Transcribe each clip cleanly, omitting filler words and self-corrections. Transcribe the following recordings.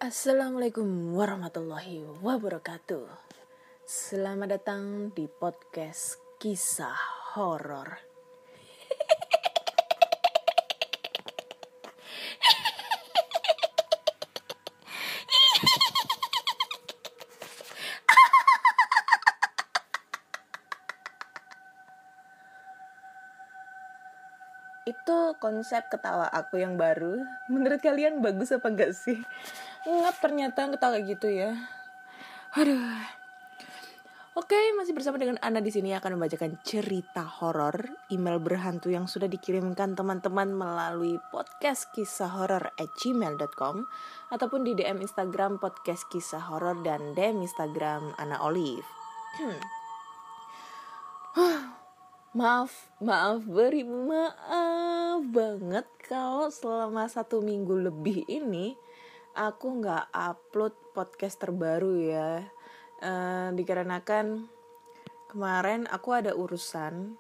Assalamualaikum warahmatullahi wabarakatuh. Selamat datang di podcast kisah horor. Itu konsep ketawa aku yang baru. Menurut kalian bagus apa enggak sih? Ngap ternyata ketawa gitu ya. Aduh. Oke, masih bersama dengan Ana di sini akan membacakan cerita horor, email berhantu yang sudah dikirimkan teman-teman melalui podcastkisahhoror@gmail.com ataupun di DM Instagram podcast kisah horor dan DM Instagram Ana Olive. Maaf banget kalau selama 1 minggu lebih ini aku nggak upload podcast terbaru ya. Dikarenakan kemarin aku ada urusan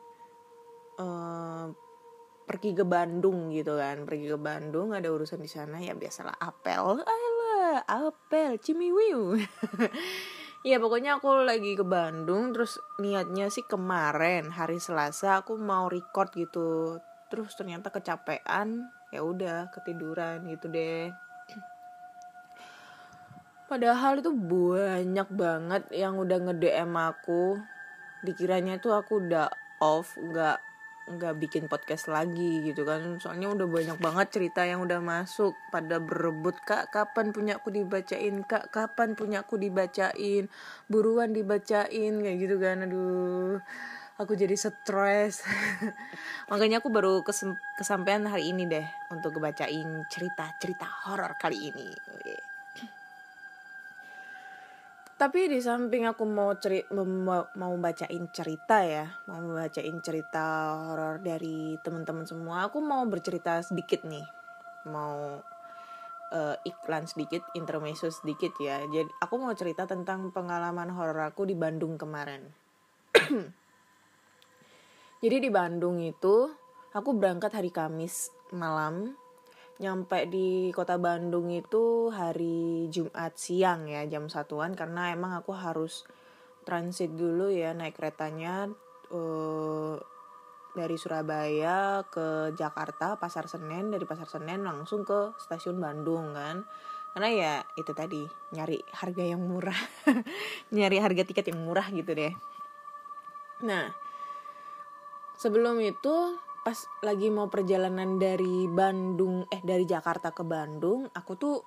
pergi ke Bandung gitu kan. Pergi ke Bandung ada urusan di sana ya, biasalah apel cimiwiu. Ya pokoknya aku lagi ke Bandung, terus niatnya sih kemarin hari Selasa aku mau record gitu. Terus ternyata kecapean, ya udah ketiduran gitu deh. Padahal itu banyak banget yang udah nge-DM aku. Dikiranya itu aku udah off, nggak bikin podcast lagi gitu kan. Soalnya udah banyak banget cerita yang udah masuk, pada berebut, "Kak, kapan punya aku dibacain? Kak, kapan punya aku dibacain? Buruan dibacain," kayak gitu kan. Aduh, aku jadi stres. Makanya aku baru kesampaian hari ini deh untuk ngebacain cerita horor kali ini. Tapi di samping aku mau bacain cerita ya, mau bacain cerita horor dari teman-teman semua, aku mau bercerita sedikit nih, mau iklan sedikit, intermezzo sedikit ya. Jadi aku mau cerita tentang pengalaman horor aku di Bandung kemarin. Jadi di Bandung itu aku berangkat hari Kamis malam. Nyampe di kota Bandung itu hari Jumat siang ya, jam 1-an, karena emang aku harus transit dulu ya, naik keretanya dari Surabaya ke Jakarta, Pasar Senen, dari Pasar Senen langsung ke stasiun Bandung kan. Karena ya itu tadi, nyari harga yang murah. Nyari harga tiket yang murah gitu deh. Nah, sebelum itu pas lagi mau perjalanan dari Jakarta ke Bandung, aku tuh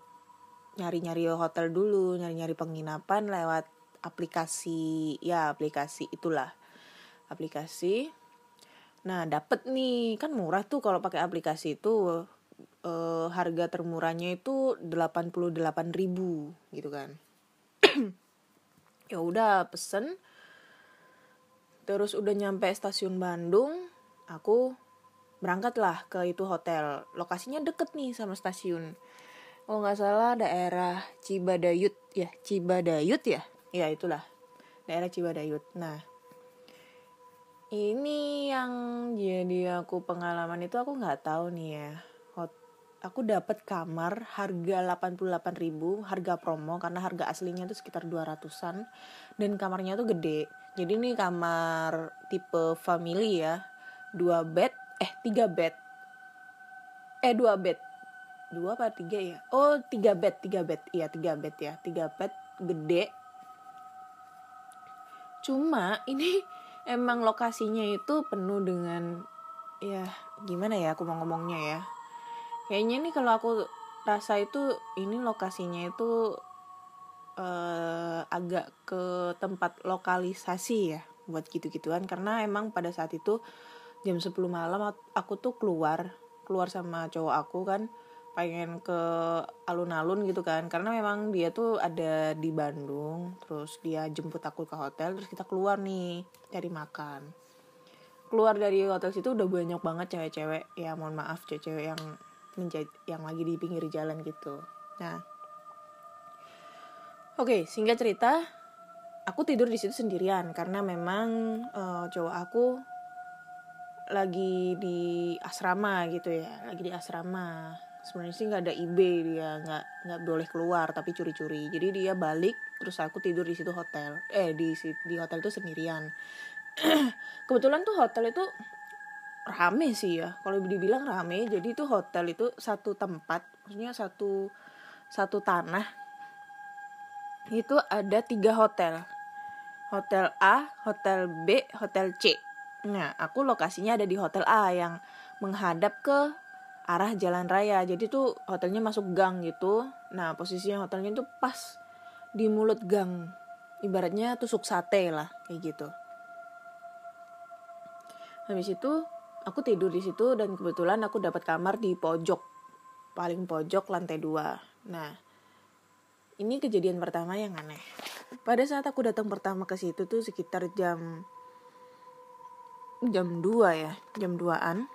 nyari-nyari hotel dulu, nyari-nyari penginapan lewat aplikasi itulah. Aplikasi. Nah, dapet nih, kan murah tuh kalau pakai aplikasi itu. Harga termurahnya itu 88.000 gitu kan. Ya udah pesen. Terus udah nyampe stasiun Bandung, aku berangkatlah ke itu hotel. Lokasinya deket nih sama stasiun. Kalau nggak salah daerah Cibadayut ya. Ya itulah, daerah Cibadayut. Nah, ini yang jadi aku pengalaman itu, aku nggak tahu nih ya. Aku dapat kamar harga 88.000, harga promo, karena harga aslinya itu sekitar 200-an. Dan kamarnya tuh gede. Jadi ini kamar tipe family ya. 3 bed. 2 bed. 2 apa 3 ya? Oh, 3 bed. Iya, 3 bed ya. 3 bed gede. Cuma ini emang lokasinya itu penuh dengan, ya gimana ya aku mau ngomongnya ya. Kayaknya nih kalau aku rasa itu ini lokasinya itu agak ke tempat lokalisasi ya buat gitu-gituan. Karena emang pada saat itu jam 10 malam aku tuh keluar sama cowok aku kan, pengen ke alun-alun gitu kan, karena memang dia tuh ada di Bandung. Terus dia jemput aku ke hotel, terus kita keluar nih cari makan. keluar dari hotel situ udah banyak banget cewek-cewek, ya mohon maaf cewek-cewek yang lagi di pinggir jalan gitu. Nah, oke, singkat cerita, aku tidur di situ sendirian karena memang cowok aku lagi di asrama gitu ya, lagi di asrama. Sebenarnya sih nggak ada IB, dia nggak boleh keluar tapi curi-curi. Jadi dia balik, terus aku tidur di situ hotel. Di hotel itu sendirian. Kebetulan tuh hotel itu rame sih ya, kalau dibilang rame. Jadi itu hotel itu satu tempat, maksudnya satu tanah itu ada 3 hotel. Hotel A, hotel B, hotel C. Nah, aku lokasinya ada di hotel A yang menghadap ke arah jalan raya. Jadi tuh hotelnya masuk gang gitu. Nah, posisinya hotelnya tuh pas di mulut gang. Ibaratnya tusuk sate lah, kayak gitu. Habis itu aku tidur di situ dan kebetulan aku dapat kamar di pojok, paling pojok lantai 2. Nah, ini kejadian pertama yang aneh. Pada saat aku datang pertama ke situ tuh sekitar jam 2 ya, jam 2-an.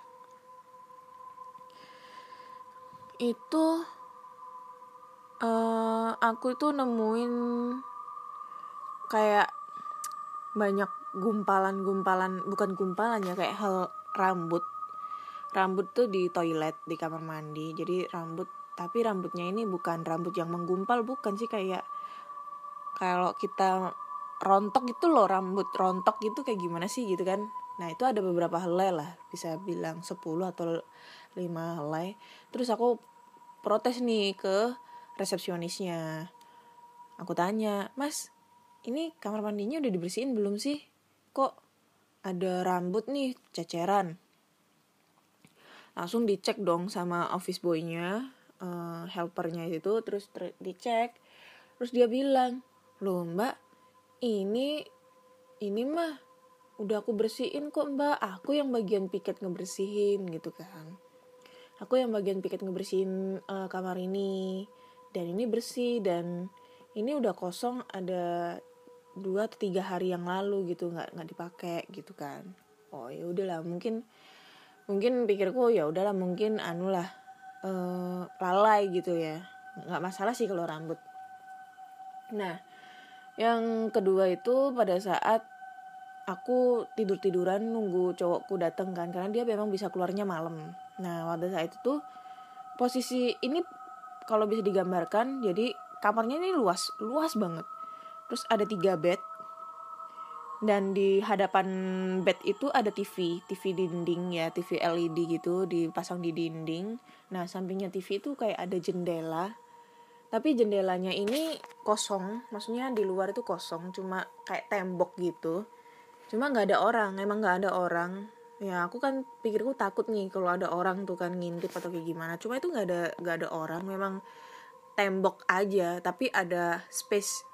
Itu aku tuh nemuin kayak banyak gumpalan, bukan gumpalan ya, kayak hal rambut tuh di toilet, di kamar mandi. Jadi tapi rambutnya ini bukan rambut yang menggumpal, bukan sih, kayak kalau kita rontok gitu loh, rambut rontok gitu kayak gimana sih gitu kan. Nah, itu ada beberapa helai lah, bisa bilang 10 atau 5 helai. Terus aku protes nih ke resepsionisnya. Aku tanya, "Mas, ini kamar mandinya udah dibersihin belum sih? Kok ada rambut nih ceceran?" Langsung dicek dong sama office boy-nya, helpernya itu. Terus dicek. Terus dia bilang, "Loh Mbak, ini mah udah aku bersihin kok Mbak. Aku yang bagian piket ngebersihin," gitu kan. "Aku yang bagian piket ngebersihin kamar ini. Dan ini bersih, dan ini udah kosong ada 2 atau 3 hari yang lalu gitu, nggak dipakai," gitu kan. Oh ya udahlah, mungkin pikirku ya udahlah, mungkin lalai gitu ya, nggak masalah sih kalau rambut. Nah, yang kedua itu pada saat aku tiduran nunggu cowokku datang kan, karena dia memang bisa keluarnya malam. Nah, pada saat itu tuh posisi ini kalau bisa digambarkan, jadi kamarnya ini luas banget. Terus ada 3 bed. Dan di hadapan bed itu ada TV dinding ya, TV LED gitu dipasang di dinding. Nah, sampingnya TV itu kayak ada jendela. Tapi jendelanya ini kosong, maksudnya di luar itu kosong, cuma kayak tembok gitu. Cuma nggak ada orang, emang nggak ada orang. Ya aku kan pikirku takut nih kalau ada orang tuh kan ngintip atau kayak gimana. Cuma itu nggak ada orang, memang tembok aja, tapi ada space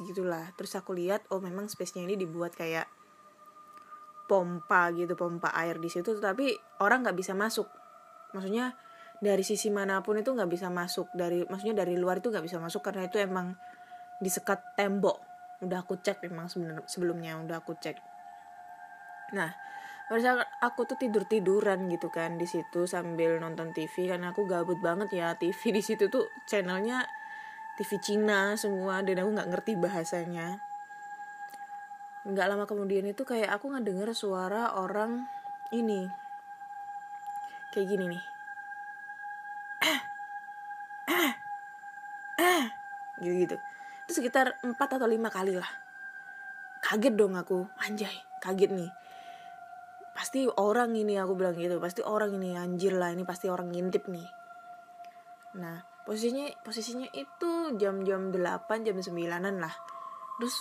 gitulah. Terus aku lihat, oh memang space-nya ini dibuat kayak pompa air di situ, tapi orang nggak bisa masuk. Maksudnya dari sisi manapun itu nggak bisa masuk, maksudnya dari luar itu nggak bisa masuk karena itu emang disekat tembok. Udah aku cek memang sebelumnya udah aku cek. Nah, pada saat aku tuh tiduran gitu kan di situ sambil nonton TV, karena aku gabut banget ya. TV di situ tuh channelnya TV Cina semua dan aku nggak ngerti bahasanya. Nggak lama kemudian itu kayak aku ngedenger suara orang ini kayak gini nih, gitu. Itu sekitar 4 atau 5 kali lah. Kaget dong aku, anjay, kaget nih. Pasti orang ini, aku bilang gitu, pasti orang ini, anjir lah, ini pasti orang ngintip nih. Nah, posisinya itu jam 8, jam 9-an lah. Terus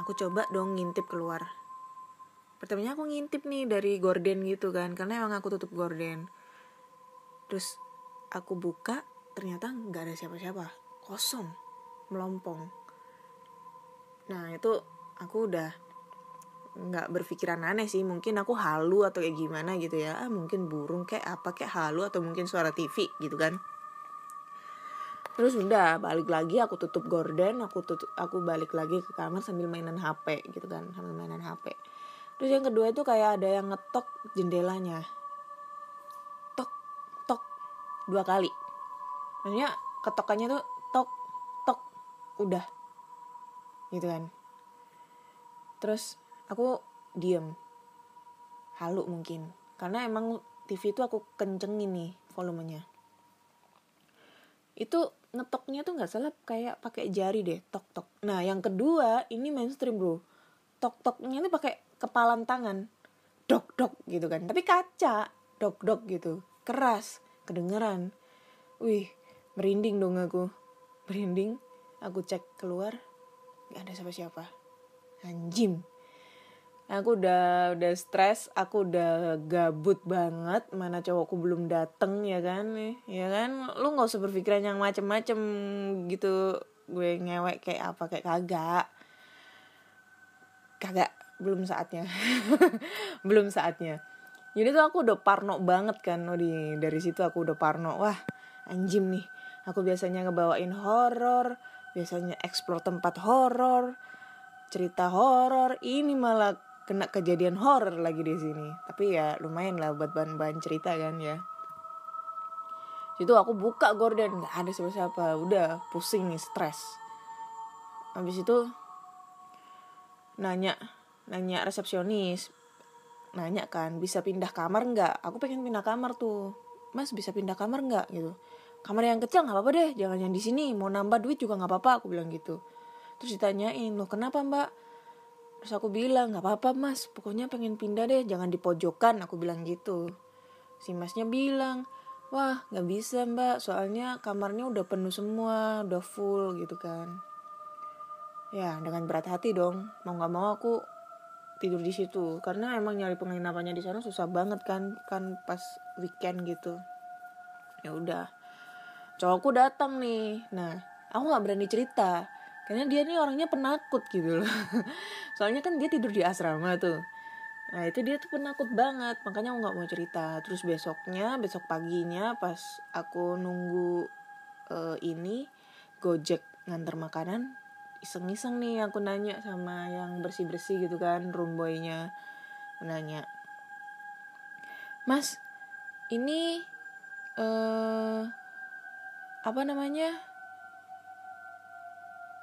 aku coba dong ngintip keluar. Pertamanya aku ngintip nih dari gorden gitu kan, karena emang aku tutup gorden. Terus aku buka, ternyata gak ada siapa-siapa, kosong, melompong. Nah itu aku udah gak berpikiran aneh sih, mungkin aku halu atau kayak gimana gitu ya. Mungkin burung kayak apa, kayak halu, atau mungkin suara TV gitu kan. Terus udah balik lagi, aku tutup gorden, aku balik lagi ke kamar sambil mainan HP gitu kan, sambil mainan HP. Terus yang kedua itu kayak ada yang ngetok jendelanya, tok tok 2 kali. Maksudnya ketokannya tuh tok tok udah gitu kan. Terus aku diem, halu mungkin karena emang TV itu aku kencengin nih volumenya. Itu ngetoknya tuh nggak salah kayak pakai jari deh, tok tok. Nah yang kedua ini mainstream bro, tok toknya tuh pakai kepalan tangan, dok dok gitu kan, tapi kaca, dok dok gitu, keras, kedengeran. Wih, merinding dong aku, merinding. Aku cek keluar, nggak ada siapa-siapa. Anjim. Aku udah stres, aku udah gabut banget, mana cowokku belum dateng ya kan, lu nggak usah berpikiran yang macem-macem gitu, gue ngewek kayak apa kayak kagak, belum saatnya, belum saatnya. Jadi tuh aku udah parno banget kan, dari situ aku udah parno, wah anjim nih, aku biasanya ngebawain horor, biasanya explore tempat horor, cerita horor, ini malah kena kejadian horor lagi di sini. Tapi ya lumayan lah buat bahan-bahan cerita kan ya. Situ aku buka gorden, nggak ada siapa-siapa, udah pusing nih, stres. Habis itu nanya resepsionis, nanya kan bisa pindah kamar nggak? Aku pengen pindah kamar tuh, Mas bisa pindah kamar nggak gitu? Kamar yang kecil nggak apa-apa deh, jangan yang di sini. Mau nambah duit juga nggak apa-apa, aku bilang gitu. Terus ditanyain, loh kenapa mbak? Terus aku bilang, gak apa-apa mas, pokoknya pengen pindah deh, jangan di pojokan, aku bilang gitu. Si masnya bilang, wah gak bisa mbak, soalnya kamarnya udah penuh semua, udah full gitu kan. Ya dengan berat hati dong, mau gak mau aku tidur di situ. Karena emang nyari penginapannya di sana susah banget kan pas weekend gitu. Ya udah, cowokku datang nih, nah aku gak berani cerita. Karena dia nih orangnya penakut gitu loh. Soalnya kan dia tidur di asrama tuh. Nah itu dia tuh penakut banget. Makanya aku gak mau cerita. Terus besok paginya pas aku nunggu ini Gojek nganter makanan, iseng-iseng nih aku nanya sama yang bersih-bersih gitu kan, room boy-nya. Nanya, Mas ini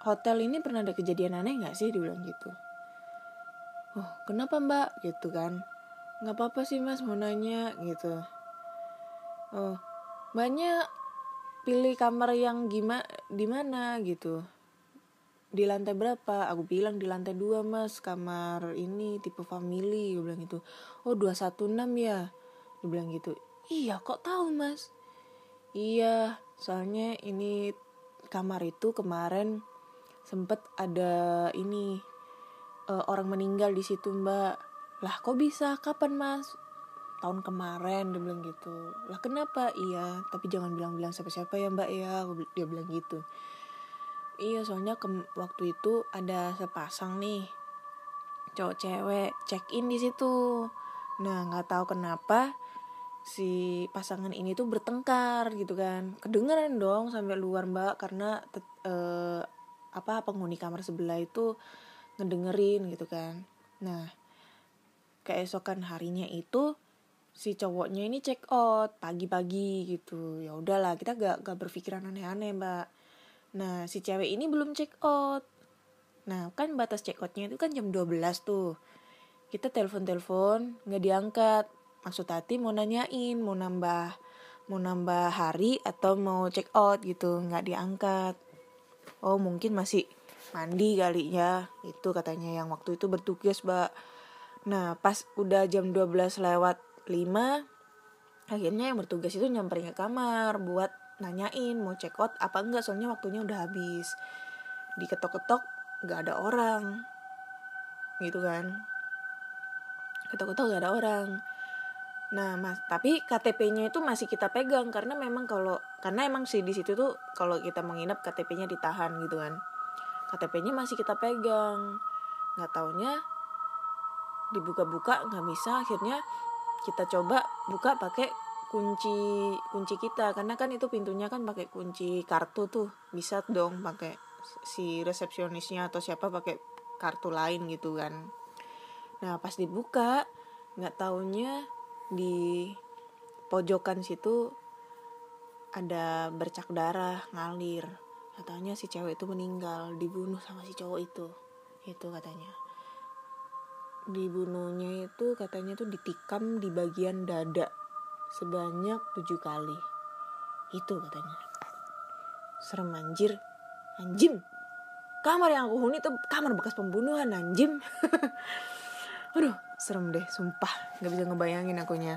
hotel ini pernah ada kejadian aneh gak sih? Dibilang gitu. Oh kenapa mbak? Gitu kan. Gak apa-apa sih mas mau nanya gitu. Oh mbaknya pilih kamar yang di mana gitu? Di lantai berapa? Aku bilang di lantai 2 mas, kamar ini tipe family. Gue bilang gitu. Oh 216 ya? Dia bilang gitu. Iya kok tahu mas? Iya soalnya ini kamar itu kemarin sempet ada ini orang meninggal di situ mbak. Lah kok bisa? Kapan mas? Tahun kemarin, dia bilang gitu. Lah kenapa? Iya tapi jangan bilang-bilang siapa-siapa ya mbak ya, dia bilang gitu. Iya soalnya waktu itu ada sepasang nih cowok cewek check in di situ. Nah nggak tahu kenapa si pasangan ini tuh bertengkar gitu kan, kedengeran dong sampai luar mbak, karena penghuni kamar sebelah itu ngedengerin gitu kan. Nah keesokan harinya itu si cowoknya ini check out pagi-pagi gitu. Ya udahlah kita gak berpikiran aneh-aneh mbak. Nah si cewek ini belum check out. Nah kan batas check outnya itu kan jam 12 tuh. Kita telepon gak diangkat. Maksud hati mau nanyain mau nambah hari atau mau check out gitu, nggak diangkat. Oh mungkin masih mandi kali ya, itu katanya yang waktu itu bertugas mbak. Nah pas udah jam 12 lewat 5, akhirnya yang bertugas itu nyamperin ke kamar buat nanyain mau check out apa enggak, soalnya waktunya udah habis. Diketok-ketok nggak ada orang gitu kan, ketok-ketok nggak ada orang. Nah, tapi KTP-nya itu masih kita pegang karena emang sih di situ tuh kalau kita menginap KTP-nya ditahan gitu kan. KTP-nya masih kita pegang. Nggak taunya dibuka-buka nggak bisa, akhirnya kita coba buka pakai kunci kita karena kan itu pintunya kan pakai kunci kartu tuh, bisa dong pakai si resepsionisnya atau siapa pakai kartu lain gitu kan. Nah pas dibuka, nggak taunya di pojokan situ ada bercak darah ngalir. Katanya si cewek itu meninggal, dibunuh sama si cowok itu katanya. Dibunuhnya itu katanya tuh ditikam di bagian dada sebanyak 7 kali. Itu katanya. Serem anjir. Anjim. Kamar yang aku huni tuh kamar bekas pembunuhan anjim. Aduh, serem deh, sumpah. Gak bisa ngebayangin akunya.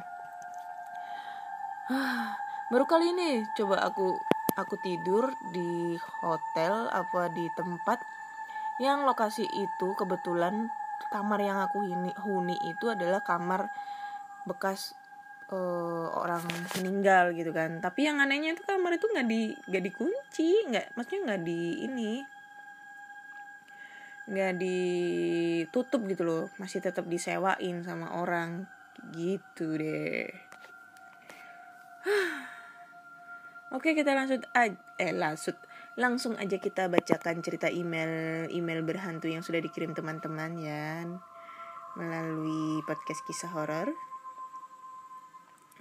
Baru kali ini coba aku tidur di hotel apa di tempat yang lokasi itu kebetulan kamar yang aku huni itu adalah kamar bekas orang meninggal gitu kan. Tapi yang anehnya itu kamar itu nggak dikunci, maksudnya nggak ditutup gitu loh, masih tetap disewain sama orang gitu deh. Oke, kita langsung aja kita bacakan cerita email berhantu yang sudah dikirim teman-teman ya melalui podcast kisah horor.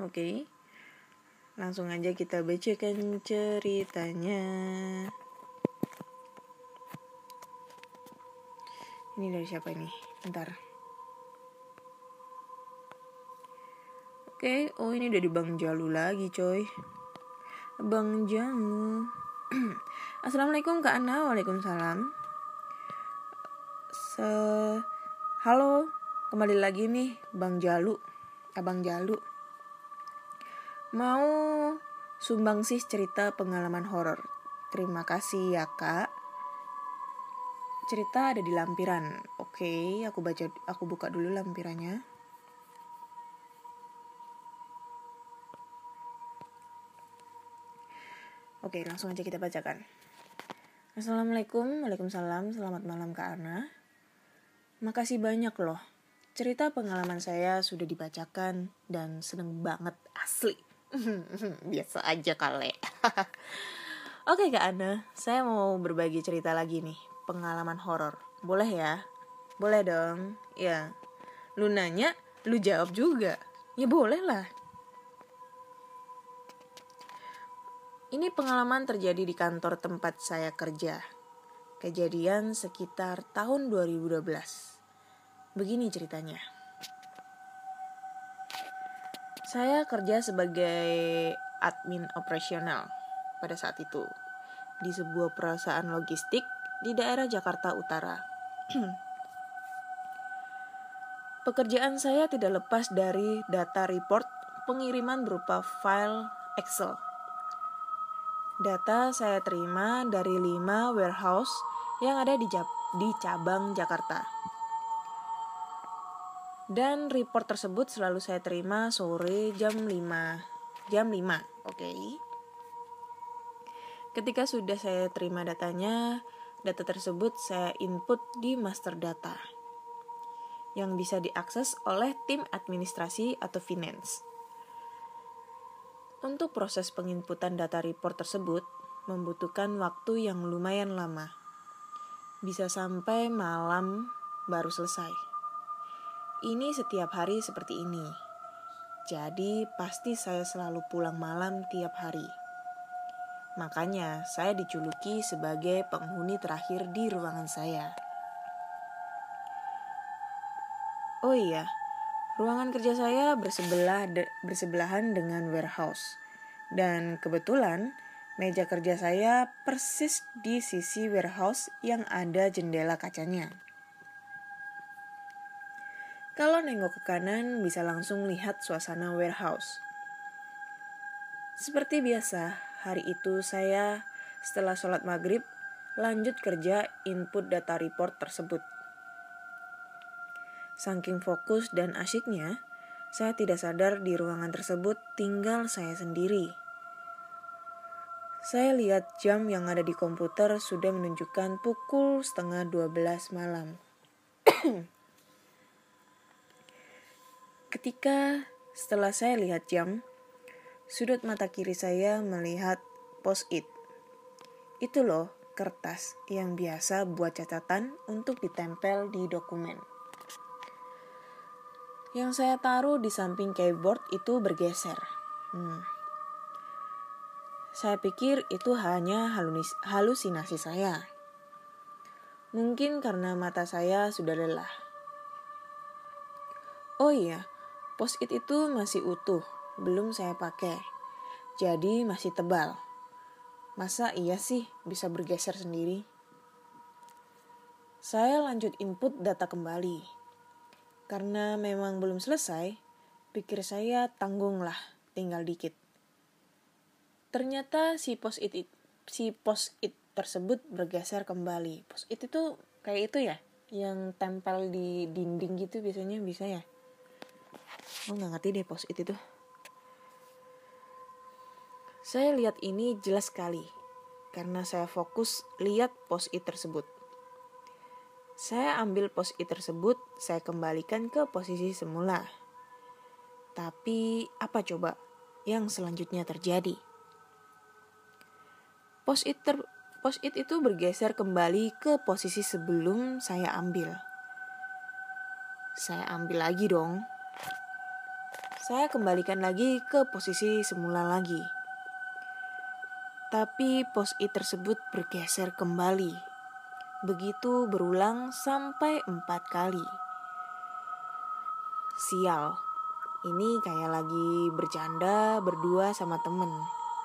Oke. Langsung aja kita bacakan ceritanya. Ini dari siapa nih? Bentar. Oke, ini dari Bang Jalu lagi, coy. Bang Jalu. Assalamualaikum Kak Ana. Waalaikumsalam. Halo, kembali lagi nih Bang Jalu. Abang Jalu. Mau sumbangsih cerita pengalaman horor. Terima kasih ya, Kak. Cerita ada di lampiran. Oke, aku buka dulu lampirannya. Oke, langsung aja kita bacakan. Assalamualaikum, waalaikumsalam, selamat malam Kak Ana. Makasih banyak loh. Cerita pengalaman saya sudah dibacakan dan seneng banget asli. Biasa aja kali. Oke Kak Ana, saya mau berbagi cerita lagi nih, pengalaman horor. Boleh ya? Boleh dong. Ya. Lu nanya, lu jawab juga. Ya boleh lah. Ini pengalaman terjadi di kantor tempat saya kerja. Kejadian sekitar tahun 2012. Begini ceritanya. Saya kerja sebagai admin operasional pada saat itu di sebuah perusahaan logistik di daerah Jakarta Utara. Pekerjaan saya tidak lepas dari data report pengiriman berupa file Excel. Data saya terima dari 5 warehouse yang ada di cabang Jakarta. Dan report tersebut selalu saya terima sore jam 5. Oke. Ketika sudah saya terima datanya, data tersebut saya input di master data yang bisa diakses oleh tim administrasi atau finance. Untuk proses penginputan data report tersebut membutuhkan waktu yang lumayan lama. Bisa sampai malam baru selesai. Ini setiap hari seperti ini. Jadi pasti saya selalu pulang malam tiap hari. Makanya saya dijuluki sebagai penghuni terakhir di ruangan saya. Oh iya, ruangan kerja saya bersebelahan dengan warehouse. Dan kebetulan meja kerja saya persis di sisi warehouse yang ada jendela kacanya. Kalau nengok ke kanan bisa langsung lihat suasana warehouse. Seperti biasa, hari itu saya setelah sholat maghrib lanjut kerja input data report tersebut. Saking fokus dan asyiknya, saya tidak sadar di ruangan tersebut tinggal saya sendiri. Saya lihat jam yang ada di komputer sudah menunjukkan pukul 11:30 malam. Ketika setelah saya lihat jam, sudut mata kiri saya melihat post-it. Itu loh kertas yang biasa buat catatan untuk ditempel di dokumen. Yang saya taruh di samping keyboard itu bergeser. Saya pikir itu hanya halusinasi saya. Mungkin karena mata saya sudah lelah. Oh iya, post-it itu masih utuh, belum saya pakai. Jadi masih tebal. Masa iya sih bisa bergeser sendiri? Saya lanjut input data kembali. Karena memang belum selesai, pikir saya tanggung lah, tinggal dikit. Ternyata si post-it tersebut bergeser kembali. Post-it itu kayak itu ya, yang tempel di dinding gitu biasanya bisa ya. Oh nggak ngerti deh post-it itu. Saya lihat ini jelas sekali, karena saya fokus lihat post-it tersebut. Saya ambil post-it tersebut, saya kembalikan ke posisi semula. Tapi apa coba yang selanjutnya terjadi? Post-it itu bergeser kembali ke posisi sebelum saya ambil. Saya ambil lagi dong. Saya kembalikan lagi ke posisi semula lagi. Tapi post-it tersebut bergeser kembali. Begitu berulang sampai 4 kali. Sial, ini kayak lagi bercanda berdua sama temen,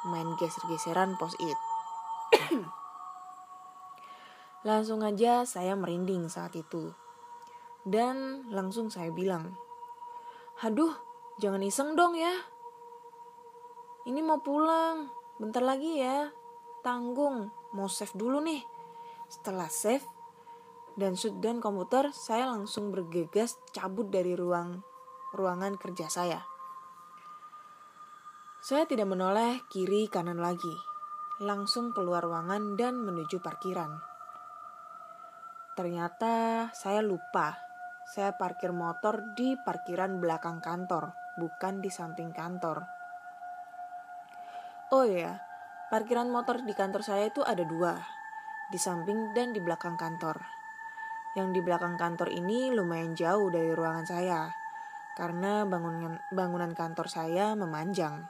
main geser-geseran post-it. Langsung aja saya merinding saat itu. Dan langsung saya bilang, "Aduh, jangan iseng dong ya. Ini mau pulang, bentar lagi ya. Tanggung, mau save dulu nih." Setelah save dan shutdown komputer, saya langsung bergegas cabut dari ruangan kerja saya. Saya tidak menoleh kiri kanan lagi. Langsung keluar ruangan dan menuju parkiran. Ternyata saya lupa. Saya parkir motor di parkiran belakang kantor, bukan di samping kantor. Oh iya, parkiran motor di kantor saya itu ada 2, di samping dan di belakang kantor. Yang di belakang kantor ini lumayan jauh dari ruangan saya, karena bangunan kantor saya memanjang.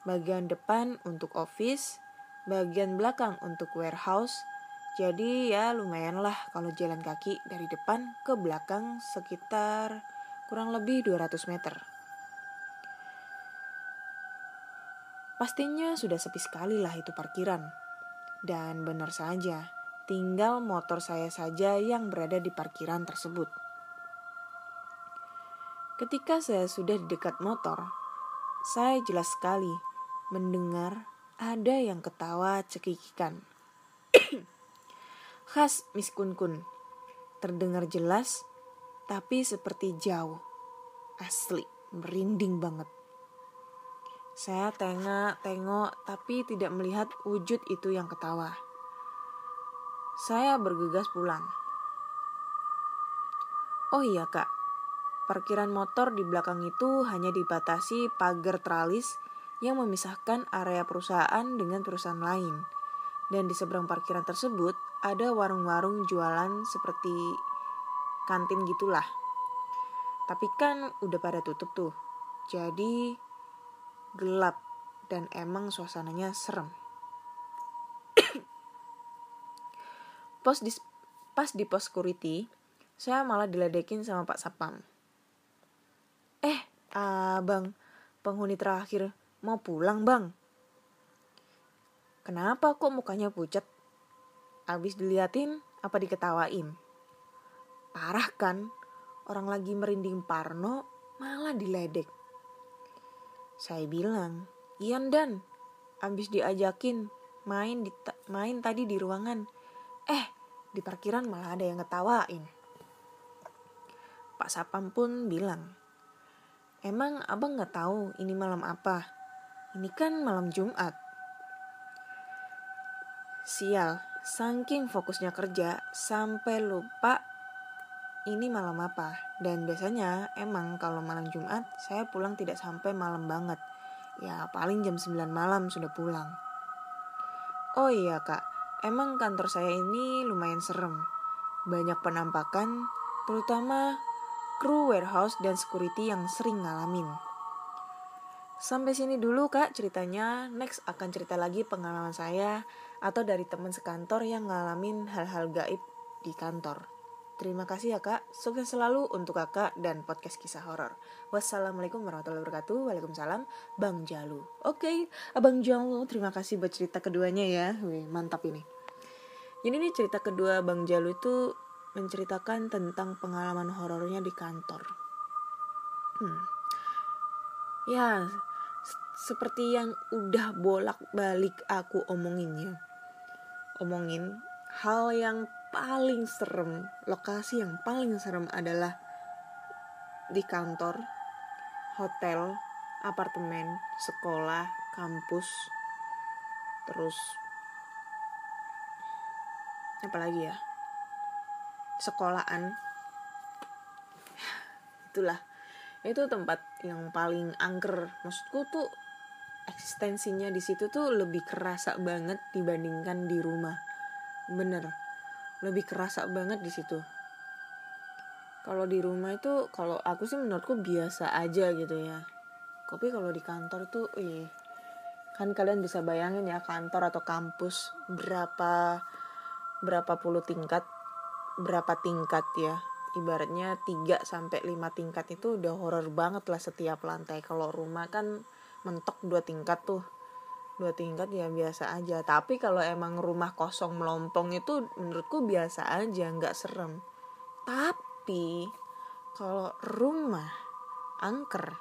Bagian depan untuk office, bagian belakang untuk warehouse. Jadi ya lumayan lah kalau jalan kaki dari depan ke belakang sekitar kurang lebih 200 meter. Pastinya sudah sepi sekali lah itu parkiran. Dan benar saja, tinggal motor saya saja yang berada di parkiran tersebut. Ketika saya sudah di dekat motor, saya jelas sekali mendengar ada yang ketawa cekikikan. Khas Miss Kun-kun. Terdengar jelas, tapi seperti jauh. Asli, merinding banget. Saya tengok, tapi tidak melihat wujud itu yang ketawa. Saya bergegas pulang. Oh iya kak, parkiran motor di belakang itu hanya dibatasi pagar tralis yang memisahkan area perusahaan dengan perusahaan lain. Dan di seberang parkiran tersebut ada warung-warung jualan seperti kantin gitulah. Tapi kan udah pada tutup tuh. Jadi gelap dan emang suasananya serem. Pas di pos security, saya malah diledekin sama Pak Sapam. Abang, penghuni terakhir mau pulang bang. Kenapa kok mukanya pucat? Abis diliatin, apa diketawain? Parah kan? Orang lagi merinding parno, malah diledek. Saya bilang, Ian Dan, abis diajakin main tadi di ruangan. Di parkiran malah ada yang ngetawain. Pak Sapam pun bilang, emang abang gak tahu ini malam apa? Ini kan malam Jumat. Sial, saking fokusnya kerja sampai lupa ini malam apa. Dan biasanya emang kalau malam Jumat saya pulang tidak sampai malam banget. Ya paling jam 9 malam sudah pulang. Oh iya kak, emang kantor saya ini lumayan serem. Banyak penampakan, terutama kru warehouse dan security yang sering ngalamin. Sampai sini dulu Kak ceritanya. Next akan cerita lagi pengalaman saya atau dari teman sekantor yang ngalamin hal-hal gaib di kantor. Terima kasih ya Kak. Sukses selalu untuk Kakak dan podcast kisah horor. Wassalamualaikum warahmatullahi wabarakatuh. Waalaikumsalam. Bang Jalu. Oke, Abang Jalu, terima kasih buat cerita keduanya ya. Wih, mantap ini. Jadi ini cerita kedua Bang Jalu itu menceritakan tentang pengalaman horornya di kantor. Ya, seperti yang udah bolak-balik aku omongin hal yang paling serem, lokasi yang paling serem adalah di kantor, hotel, apartemen, sekolah, kampus, terus apalagi ya, sekolahan. Itulah, itu tempat yang paling angker. Maksudku tuh eksistensinya di situ tuh lebih kerasa banget dibandingkan di rumah. Bener, lebih kerasa banget di situ. Kalau di rumah itu, kalau aku sih menurutku biasa aja gitu ya. Tapi kalau di kantor tuh, kan kalian bisa bayangin ya, kantor atau kampus berapa puluh tingkat, berapa tingkat ya. Ibaratnya 3-5 tingkat itu udah horor banget lah setiap lantai. Kalau rumah kan mentok 2 tingkat tuh. 2 tingkat ya biasa aja. Tapi kalau emang rumah kosong melompong itu menurutku biasa aja, gak serem. Tapi kalau rumah angker,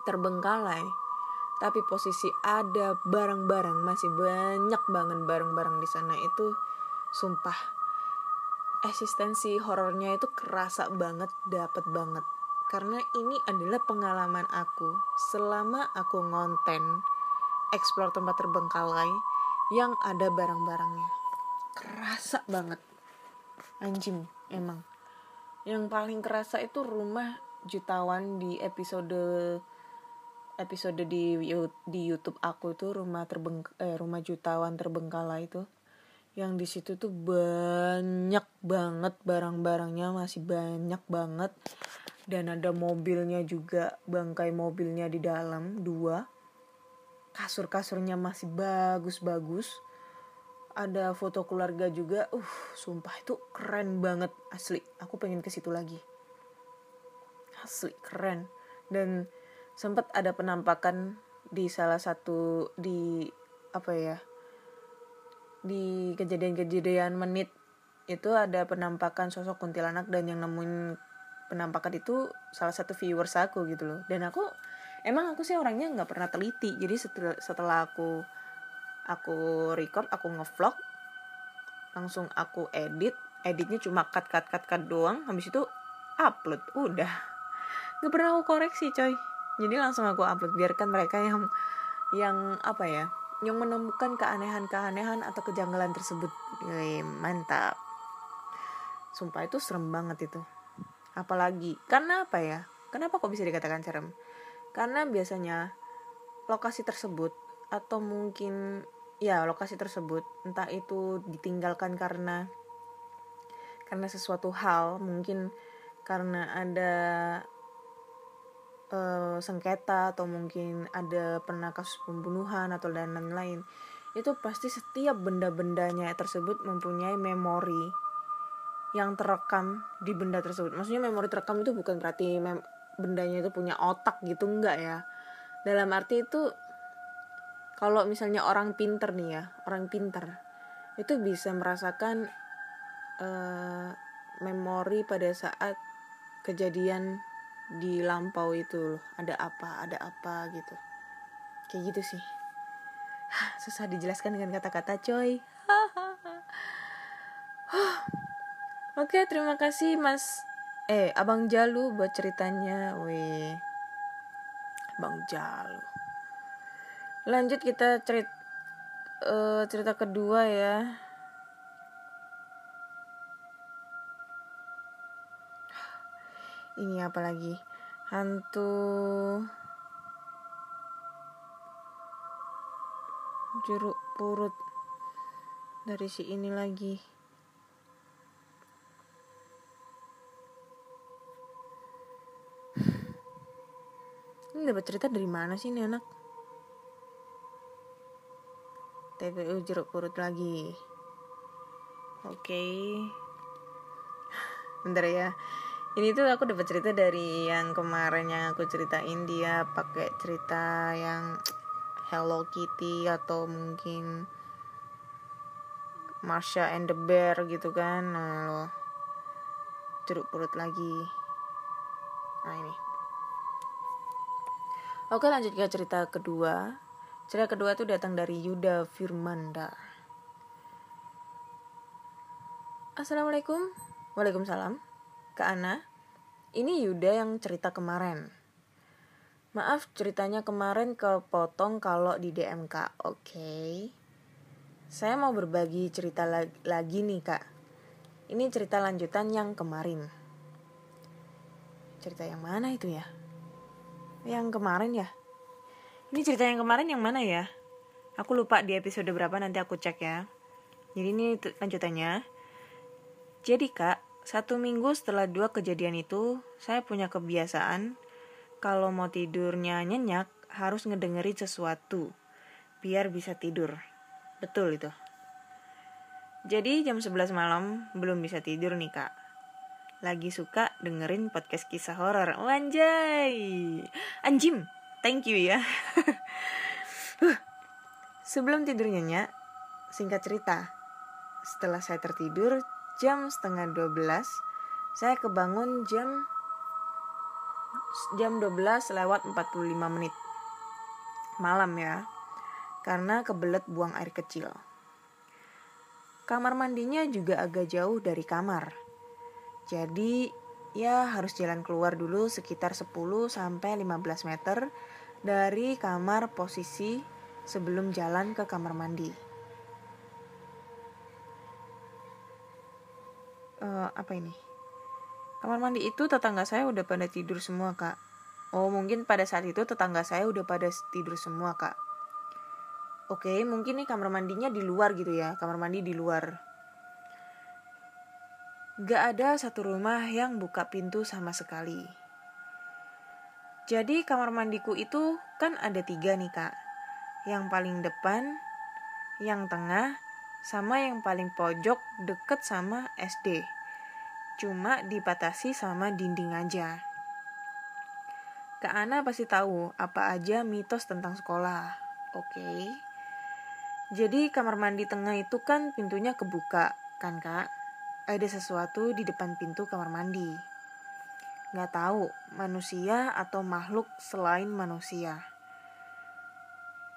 terbengkalai, tapi posisi ada barang-barang, masih banyak banget barang-barang di sana, itu sumpah eksistensi horornya itu kerasa banget, dapet banget. Karena ini adalah pengalaman aku selama aku ngonten explore tempat terbengkalai yang ada barang-barangnya. Kerasa banget, anjing emang. Yang paling kerasa itu rumah jutawan di episode di YouTube aku itu, rumah jutawan terbengkalai itu. Yang di situ tuh banyak banget barang-barangnya, masih banyak banget. Dan ada mobilnya juga, bangkai mobilnya di dalam 2. Kasur-kasurnya masih bagus-bagus. Ada foto keluarga juga. Sumpah itu keren banget asli. Aku pengen ke situ lagi. Asli keren. Dan sempat ada penampakan di salah satu di kejadian-kejadian menit itu ada penampakan sosok kuntilanak, dan yang nemuin penampakan itu salah satu viewers aku gitu loh. Dan aku sih orangnya nggak pernah teliti. Jadi setelah aku record, aku ngevlog, langsung aku editnya cuma cut doang, habis itu upload, udah nggak pernah aku koreksi coy. Jadi langsung aku upload, biarkan mereka yang yang menemukan keanehan atau kejanggalan tersebut. Mantap, sumpah itu serem banget itu. Apalagi karena kenapa kok bisa dikatakan serem? Karena biasanya lokasi tersebut, atau mungkin lokasi tersebut, entah itu ditinggalkan karena sesuatu hal, mungkin karena ada sengketa, atau mungkin ada pernah kasus pembunuhan atau dan lain-lain. Itu pasti setiap benda-bendanya tersebut mempunyai memori yang terekam di benda tersebut. Maksudnya memori terekam itu bukan berarti bendanya itu punya otak gitu, enggak ya. Dalam arti itu, kalau misalnya orang pinter itu bisa merasakan memori pada saat kejadian di lampau itu loh, ada apa gitu. Kayak gitu sih. Susah dijelaskan dengan kata-kata coy. Oke, terima kasih Abang Jalu buat ceritanya. Abang Jalu. Lanjut kita cerita kedua ya. Ini apa lagi? Hantu jeruk purut dari si ini lagi. Ini dapat cerita dari mana sih nih anak? TPU jeruk purut lagi. Oke. Bentar ya. Ini tuh aku dapat cerita dari yang kemarin yang aku ceritain, dia pakai cerita yang Hello Kitty atau mungkin Marsha and the Bear gitu kan. Nah loh, jeruk purut lagi. Nah ini. Oke, lanjut ke cerita kedua. Cerita kedua tuh datang dari Yuda Firmanda. Assalamualaikum. Waalaikumsalam. Kak Ana, ini Yuda yang cerita kemarin. Maaf ceritanya kemarin kepotong kalau di DM Kak. Oke. Saya mau berbagi cerita lagi nih Kak. Ini cerita lanjutan yang kemarin. Cerita yang mana itu ya? Yang kemarin ya? Ini cerita yang kemarin yang mana ya? Aku lupa di episode berapa, nanti aku cek ya. Jadi ini lanjutannya. Jadi Kak, 1 minggu setelah 2 kejadian itu, saya punya kebiasaan kalau mau tidurnya nyenyak harus ngedengerin sesuatu biar bisa tidur. Betul itu. Jadi jam 11 malam belum bisa tidur nih Kak. Lagi suka dengerin podcast kisah horor. Anjay. Anjim, thank you ya. Sebelum tidur nyenyak, singkat cerita, setelah saya tertidur jam 11:30, saya kebangun jam 12:45 malam ya, karena kebelet buang air kecil. Kamar mandinya juga agak jauh dari kamar, jadi ya harus jalan keluar dulu sekitar 10-15 meter dari kamar posisi sebelum jalan ke kamar mandi. Apa ini? Kamar mandi itu tetangga saya udah pada tidur semua Kak. Oh mungkin pada saat itu tetangga saya udah pada tidur semua Kak. Oke, mungkin nih kamar mandinya di luar gitu ya. Kamar mandi di luar. Gak ada satu rumah yang buka pintu sama sekali. Jadi kamar mandiku itu kan ada 3 nih Kak. Yang paling depan, yang tengah, sama yang paling pojok deket sama SD. Cuma dibatasi sama dinding aja. Kak Ana pasti tahu apa aja mitos tentang sekolah. Oke. Jadi kamar mandi tengah itu kan pintunya kebuka, kan Kak? Ada sesuatu di depan pintu kamar mandi. Gak tahu manusia atau makhluk selain manusia.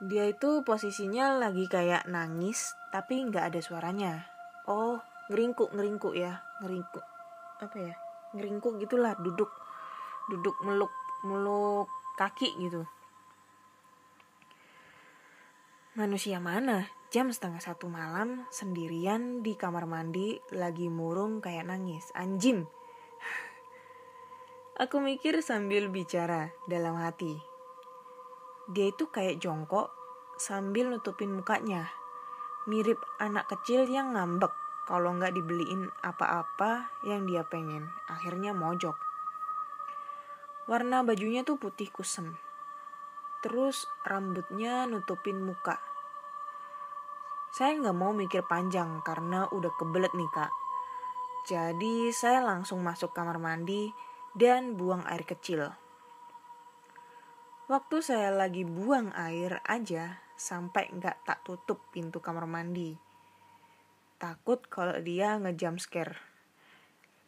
Dia itu posisinya lagi kayak nangis tapi gak ada suaranya. Oh, ngeringkuk ya, ngeringkuk. Apa ya? Ngeringkuk gitulah, duduk meluk kaki gitu. Manusia mana? Jam 12:30 malam sendirian di kamar mandi lagi murung kayak nangis. Anjim. Aku mikir sambil bicara dalam hati. Dia itu kayak jongkok sambil nutupin mukanya. Mirip anak kecil yang ngambek kalau nggak dibeliin apa-apa yang dia pengen. Akhirnya mojok. Warna bajunya tuh putih kusem. Terus rambutnya nutupin muka. Saya nggak mau mikir panjang karena udah kebelet nih Kak. Jadi saya langsung masuk kamar mandi dan buang air kecil. Waktu saya lagi buang air aja sampai nggak tak tutup pintu kamar mandi. Takut kalau dia nge-jump scare.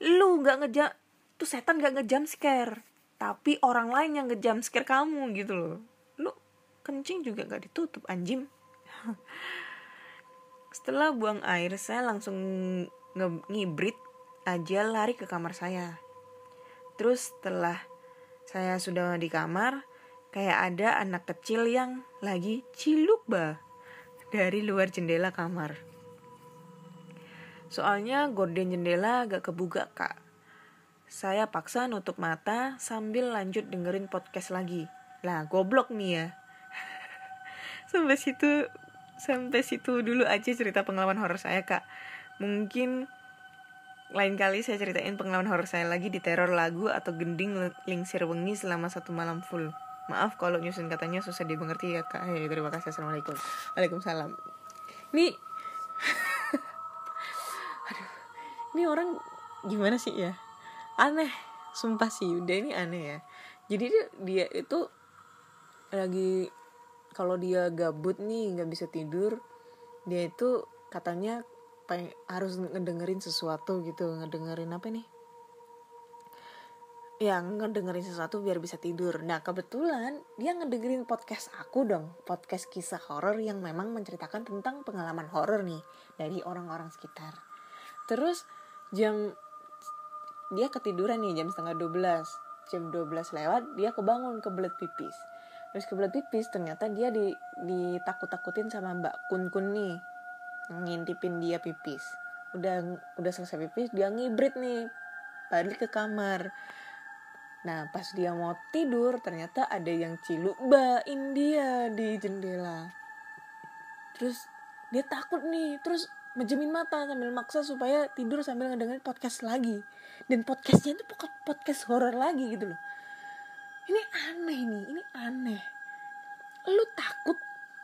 Lu nggak nge-jump, tuh setan nggak nge-jump scare, tapi orang lain yang nge-jump scare kamu gitu loh. Lu kencing juga nggak ditutup anjim. Setelah buang air saya langsung ngibrit aja lari ke kamar saya. Terus setelah saya sudah di kamar, kayak ada anak kecil yang lagi ciluk dari luar jendela kamar. Soalnya gorden jendela agak kebuka Kak. Saya paksa nutup mata sambil lanjut dengerin podcast lagi. Lah goblok nih ya. Sampai situ dulu aja cerita pengalaman horor saya Kak. Mungkin lain kali saya ceritain pengalaman horor saya lagi di teror lagu atau gending lingsir wengi selama 1 malam full. Maaf kalau nyusun katanya susah dimengerti ya kak. Terima kasih. Assalamualaikum. Waalaikumsalam. Ini ini orang gimana sih ya, aneh sumpah sih, udah ini aneh ya. Jadi dia itu lagi, kalau dia gabut nih nggak bisa tidur, dia itu katanya harus ngedengerin sesuatu gitu, ngedengerin apa nih ya, ngedengerin sesuatu biar bisa tidur. Nah kebetulan dia ngedengerin podcast aku dong, podcast kisah horor yang memang menceritakan tentang pengalaman horor nih dari orang-orang sekitar. Terus dia ketiduran nih jam 11:30, jam 12 lewat dia kebangun, kebelet pipis. Terus kebelet pipis ternyata dia ditakut-takutin sama Mbak Kun nih, ngintipin dia pipis. Udah selesai pipis dia ngibrit nih balik ke kamar. Nah pas dia mau tidur ternyata ada yang cilubain dia di jendela. Terus dia takut nih, terus menjemin mata sambil maksa supaya tidur sambil ngedengerin podcast lagi. Dan podcastnya itu podcast horor lagi gitu loh. Ini aneh. Lu takut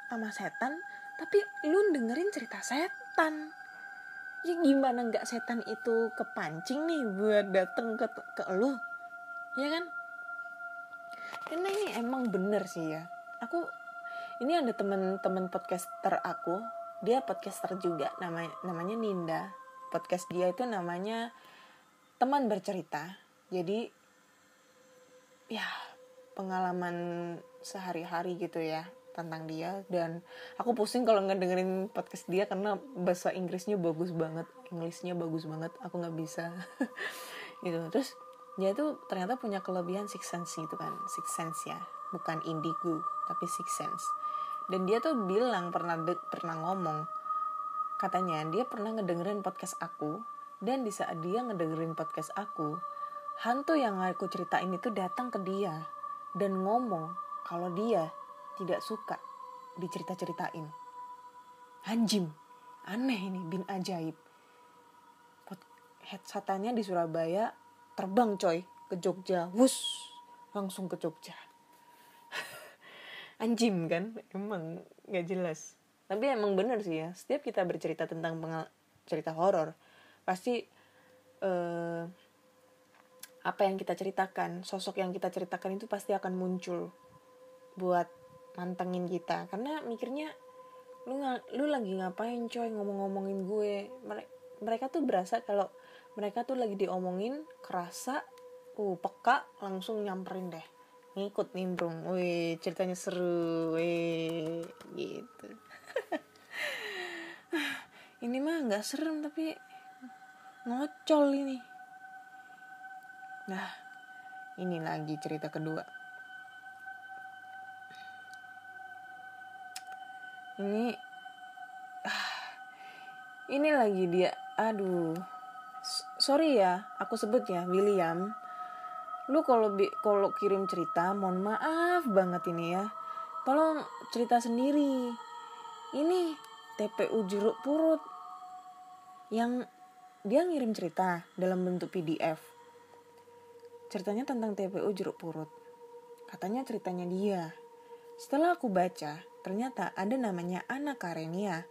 sama setan, tapi lu dengerin cerita setan. Ya gimana nggak setan itu kepancing nih buat dateng ke lu, ya kan? Karena ini emang bener sih ya. Ini ada temen podcaster aku, dia podcaster juga, namanya Ninda. Podcast dia itu namanya Teman Bercerita. Jadi ya pengalaman sehari-hari gitu ya tentang dia. Dan aku pusing kalau ngedengerin podcast dia karena bahasa Inggrisnya bagus banget, aku nggak bisa gitu. Terus dia tuh ternyata punya kelebihan sixth sense gitu kan, sixth sense ya, bukan indigo tapi sixth sense. Dan dia tuh bilang pernah ngomong, katanya dia pernah ngedengerin podcast aku, dan di saat dia ngedengerin podcast aku, hantu yang aku ceritain itu datang ke dia dan ngomong kalau dia tidak suka dicerita-ceritain. Anjim, aneh ini, bin ajaib. Setannya di Surabaya terbang coy ke Jogja, wush, langsung ke Jogja. Anjim kan, emang gak jelas. Tapi emang bener sih ya, setiap kita bercerita tentang cerita horor, pasti apa yang kita ceritakan, sosok yang kita ceritakan itu pasti akan muncul buat mantengin kita. Karena mikirnya, lu lagi ngapain coy ngomong-ngomongin gue. Mereka tuh berasa kalau mereka tuh lagi diomongin, kerasa peka, langsung nyamperin deh, ngikut nimbrung, wih ceritanya seru, wih gitu. Ini mah nggak serem tapi ngocol ini. Nah ini lagi cerita kedua. Ini lagi dia, aduh, sorry ya aku sebut ya William. Lu kalau kirim cerita, mohon maaf banget ini ya, tolong cerita sendiri. Ini TPU Jeruk Purut yang dia ngirim cerita dalam bentuk PDF. Ceritanya tentang TPU Jeruk Purut. Katanya ceritanya dia. Setelah aku baca, ternyata ada namanya Anna Karenia,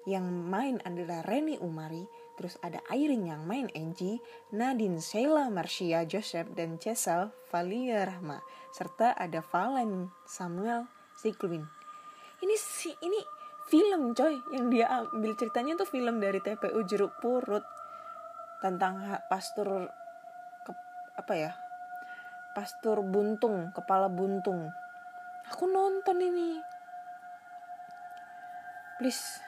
yang main adalah Reni Umari, terus ada Airin yang main Angie, Nadine Sheila Marcia Joseph, dan Cesal Valia Rahma, serta ada Valen Samuel Siklwin. Ini film coy, yang dia ambil ceritanya tuh film dari TPU Jeruk Purut tentang pastur pastur buntung, kepala buntung. Aku nonton ini. Please,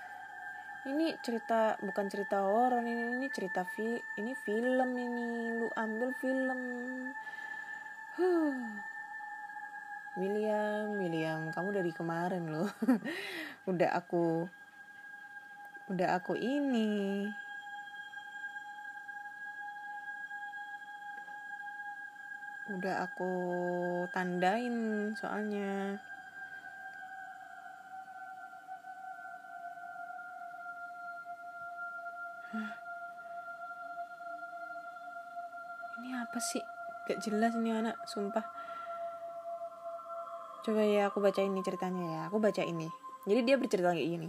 ini cerita, bukan cerita horor, ini cerita ini film, ini lu ambil film. William, kamu dari kemarin loh. udah aku ini. Udah aku tandain soalnya. Ini apa sih? Gak jelas ini anak, sumpah. Coba ya aku baca ini ceritanya ya. Aku baca ini. Jadi dia bercerita kayak gini.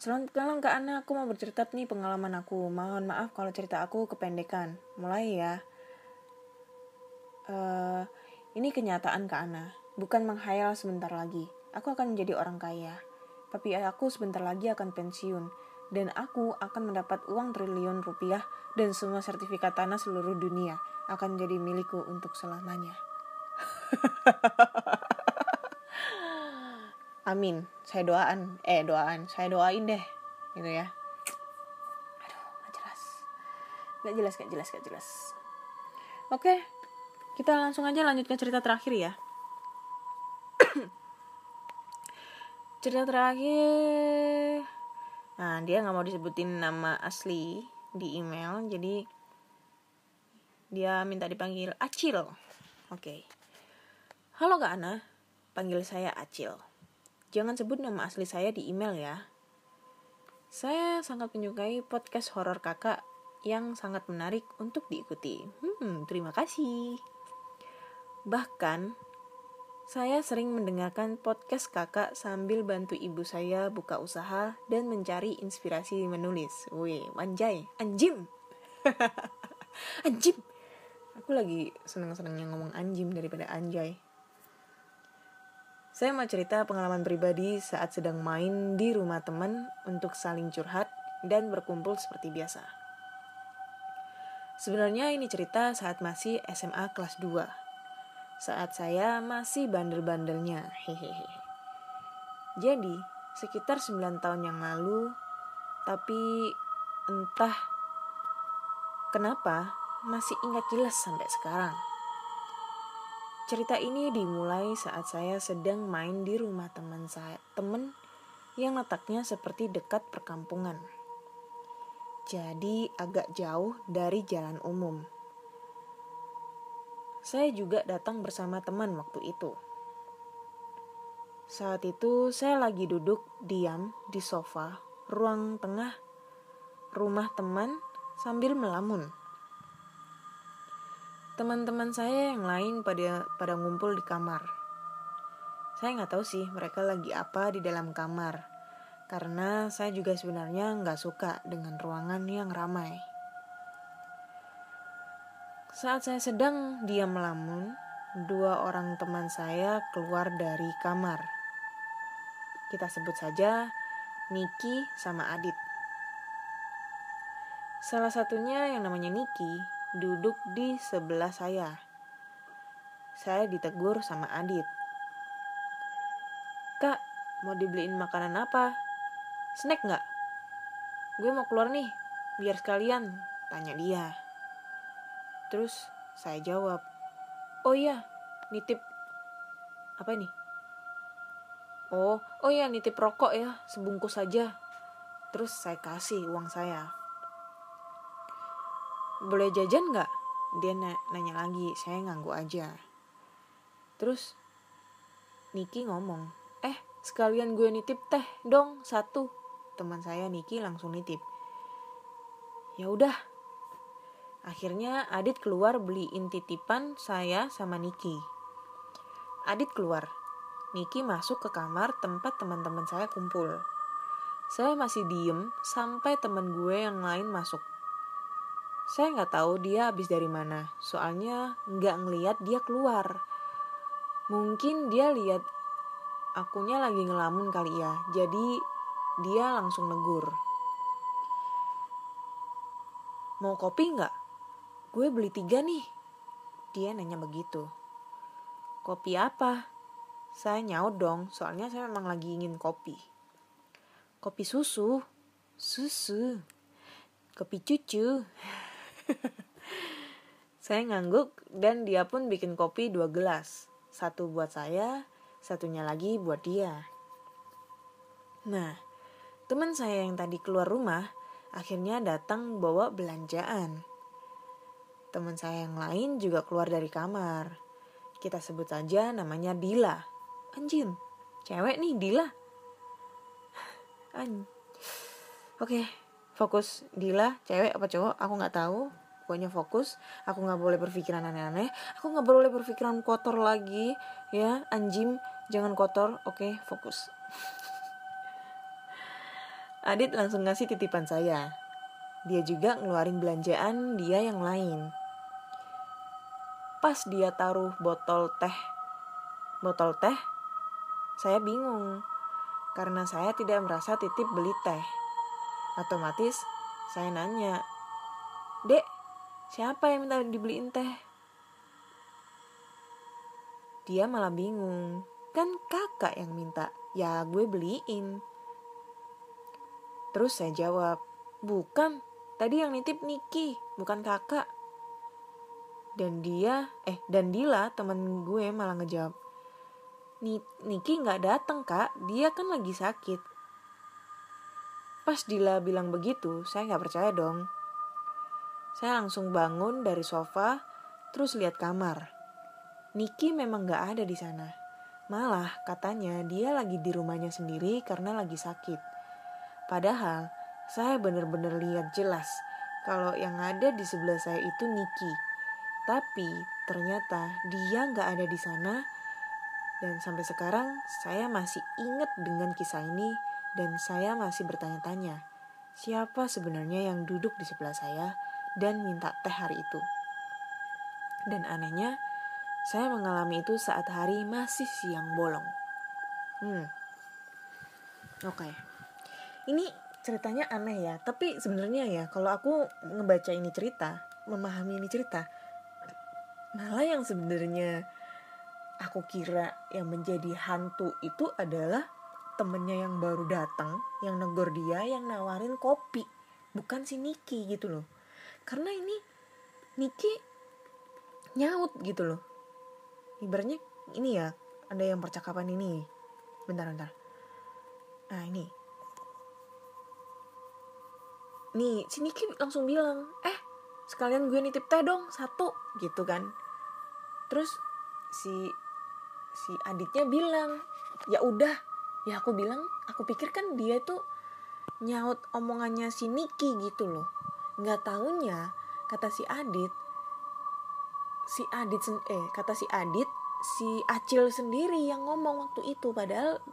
Selamat malam Kak Ana, aku mau bercerita nih pengalaman aku. Mohon maaf kalau cerita aku kependekan. Mulai ya. Ini kenyataan Kak Ana. Bukan menghayal sebentar lagi. Aku akan menjadi orang kaya. Tapi aku sebentar lagi akan pensiun. Dan aku akan mendapat uang triliun rupiah dan semua sertifikat tanah seluruh dunia akan jadi milikku untuk selamanya. Amin. Saya doain deh. Gitu ya. Aduh, gak jelas. Oke, kita langsung aja lanjutkan cerita terakhir ya. Cerita terakhir. Nah, dia gak mau disebutin nama asli di email. Jadi dia minta dipanggil Acil. Oke. Halo Kak Ana, panggil saya Acil. Jangan sebut nama asli saya di email ya. Saya sangat menyukai podcast horor kakak yang sangat menarik untuk diikuti. Terima kasih. Bahkan, saya sering mendengarkan podcast kakak sambil bantu ibu saya buka usaha dan mencari inspirasi menulis. Wih, anjim. Anjim. Aku lagi seneng-senengnya ngomong anjim daripada anjay. Saya mau cerita pengalaman pribadi saat sedang main di rumah teman untuk saling curhat dan berkumpul seperti biasa. Sebenarnya ini cerita saat masih SMA kelas 2. Saat saya masih bandel-bandelnya. Hehehe. Jadi, sekitar 9 tahun yang lalu, tapi entah kenapa masih ingat jelas sampai sekarang. Cerita ini dimulai saat saya sedang main di rumah teman yang letaknya seperti dekat perkampungan. Jadi agak jauh dari jalan umum. Saya juga datang bersama teman waktu itu. Saat itu saya lagi duduk diam di sofa ruang tengah rumah teman sambil melamun. Teman-teman saya yang lain pada ngumpul di kamar. Saya nggak tahu sih mereka lagi apa di dalam kamar, karena saya juga sebenarnya nggak suka dengan ruangan yang ramai. Saat saya sedang diam melamun, 2 orang teman saya keluar dari kamar. Kita sebut saja Niki sama Adit. Salah satunya yang namanya Niki duduk di sebelah saya. Saya ditegur sama Adit. Kak, mau dibeliin makanan apa? Snack gak? Gue mau keluar nih, biar sekalian, tanya dia. Terus saya jawab, oh iya, nitip, apa ini? Oh iya, nitip rokok ya, sebungkus saja. Terus saya kasih uang saya. Boleh jajan gak? Dia nanya lagi, saya nganggu aja. Terus Niki ngomong, sekalian gue nitip teh dong 1. Teman saya Niki langsung nitip. Ya udah. Akhirnya Adit keluar beliin titipan saya sama Niki. Adit keluar. Niki masuk ke kamar tempat teman-teman saya kumpul. Saya masih diem sampai teman gue yang lain masuk. Saya nggak tahu dia habis dari mana, soalnya nggak ngeliat dia keluar. Mungkin dia lihat akunya lagi ngelamun kali ya, jadi dia langsung negur. Mau kopi nggak? Gue beli 3 nih. Dia nanya begitu. Kopi apa? Saya nyaut dong, soalnya saya memang lagi ingin kopi. Kopi susu. Susu. Kopi cucu. Saya ngangguk dan dia pun bikin kopi 2 gelas. 1 buat saya, satunya lagi buat dia. Nah, teman saya yang tadi keluar rumah akhirnya datang bawa belanjaan. Teman saya yang lain juga keluar dari kamar. Kita sebut saja namanya Dila. Anjir, cewek nih Dila. Oke, fokus Dila, cewek apa cowok? Aku nggak tahu. Pokoknya fokus, aku gak boleh berpikiran aneh-aneh, aku gak boleh berpikiran kotor lagi. Ya, anjing, jangan kotor, oke, fokus. Adit langsung ngasih titipan saya. Dia juga ngeluarin belanjaan dia yang lain. Pas dia taruh botol teh, saya bingung. Karena saya tidak merasa titip beli teh. Otomatis, saya nanya, "Dek, siapa yang minta dibeliin teh?" Dia malah bingung. Kan kakak yang minta, ya gue beliin. Terus saya jawab, "Bukan, tadi yang nitip Niki, bukan kakak." Dan Dila temen gue malah ngejawab, "Niki gak datang kak, dia kan lagi sakit." Pas Dila bilang begitu, saya gak percaya dong. Saya langsung bangun dari sofa, terus lihat kamar. Niki memang gak ada di sana. Malah katanya dia lagi di rumahnya sendiri karena lagi sakit. Padahal saya benar-benar lihat jelas kalau yang ada di sebelah saya itu Niki. Tapi ternyata dia gak ada di sana. Dan sampai sekarang saya masih ingat dengan kisah ini. Dan saya masih bertanya-tanya, siapa sebenarnya yang duduk di sebelah saya dan minta teh hari itu. Dan anehnya, saya mengalami itu saat hari masih siang bolong. Oke. Ini ceritanya aneh ya, tapi sebenarnya ya kalau aku ngebaca ini cerita, memahami ini cerita, malah yang sebenarnya aku kira yang menjadi hantu itu adalah temennya yang baru datang, yang negor dia, yang nawarin kopi, bukan si Niki gitu loh. Karena ini Niki nyaut gitu loh. Ibaratnya ini ya, ada yang percakapan ini. Bentar. Nah ini. Nih si Niki langsung bilang, sekalian gue nitip teh dong 1 gitu kan. Terus si Aditnya bilang, ya udah. Ya aku pikir kan dia tuh nyaut omongannya si Niki gitu loh. Nggak taunya kata si Adit, si Acil sendiri yang ngomong waktu itu, padahal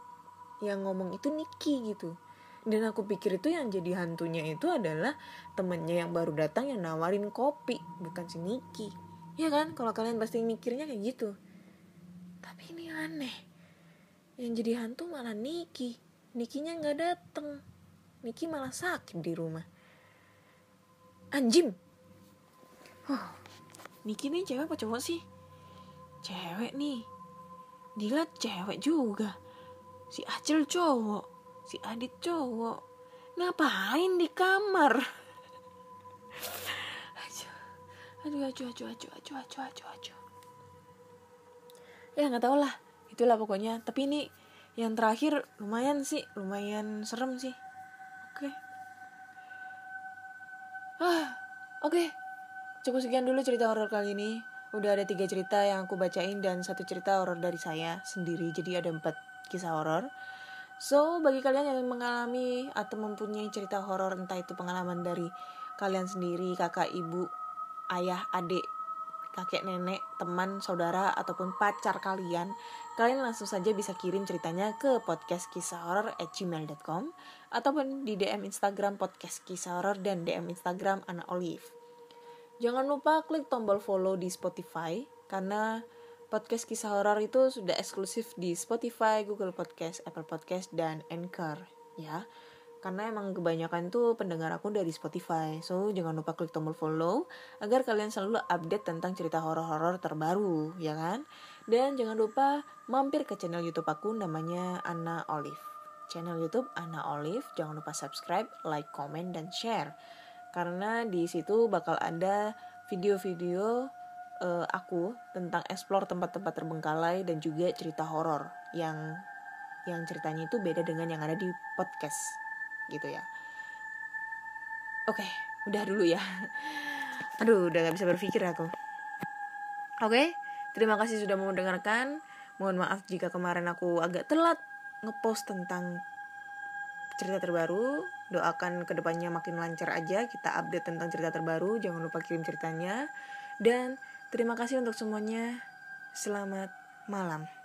yang ngomong itu Niki gitu. Dan aku pikir itu yang jadi hantunya itu adalah temennya yang baru datang yang nawarin kopi, bukan si Niki. Ya kan, kalau kalian pasti mikirnya kayak gitu. Tapi ini aneh, yang jadi hantu malah Nikinya nggak datang. Niki malah sakit di rumah. Anjim. Niki nih cewek apa cowok sih? Cewek nih. Dila cewek juga. Si Acil cowok. Si Adit cowok. Ngapain di kamar? Aduh. Ya nggak tau lah. Itulah pokoknya. Tapi ini yang terakhir lumayan serem sih. Oke. Cukup sekian dulu cerita horor kali ini. Udah ada 3 cerita yang aku bacain dan 1 cerita horor dari saya sendiri. Jadi ada 4 kisah horor. So, bagi kalian yang mengalami atau mempunyai cerita horor, entah itu pengalaman dari kalian sendiri, kakak, ibu, ayah, adik, kakek, nenek, teman, saudara, ataupun pacar kalian langsung saja bisa kirim ceritanya ke podcastkisahhoror@gmail.com ataupun di DM Instagram podcast kisah horor dan DM Instagram Ana Olive. Jangan lupa klik tombol follow di Spotify karena podcast kisah horor itu sudah eksklusif di Spotify, Google Podcast, Apple Podcast, dan Anchor ya. Karena emang kebanyakan tuh pendengar aku dari Spotify. So, jangan lupa klik tombol follow agar kalian selalu update tentang cerita horor-horor terbaru, ya kan? Dan jangan lupa mampir ke channel YouTube aku namanya Ana Olive. Channel YouTube Ana Olive, jangan lupa subscribe, like, comment, dan share. Karena di situ bakal ada video-video aku tentang explore tempat-tempat terbengkalai dan juga cerita horor yang ceritanya itu beda dengan yang ada di podcast gitu ya. Oke, udah dulu ya. Aduh, udah gak bisa berpikir aku. Oke, terima kasih sudah mau mendengarkan. Mohon maaf jika kemarin aku agak telat ngepost tentang cerita terbaru. Doakan kedepannya makin lancar aja, kita update tentang cerita terbaru. Jangan lupa kirim ceritanya. Dan terima kasih untuk semuanya. Selamat malam.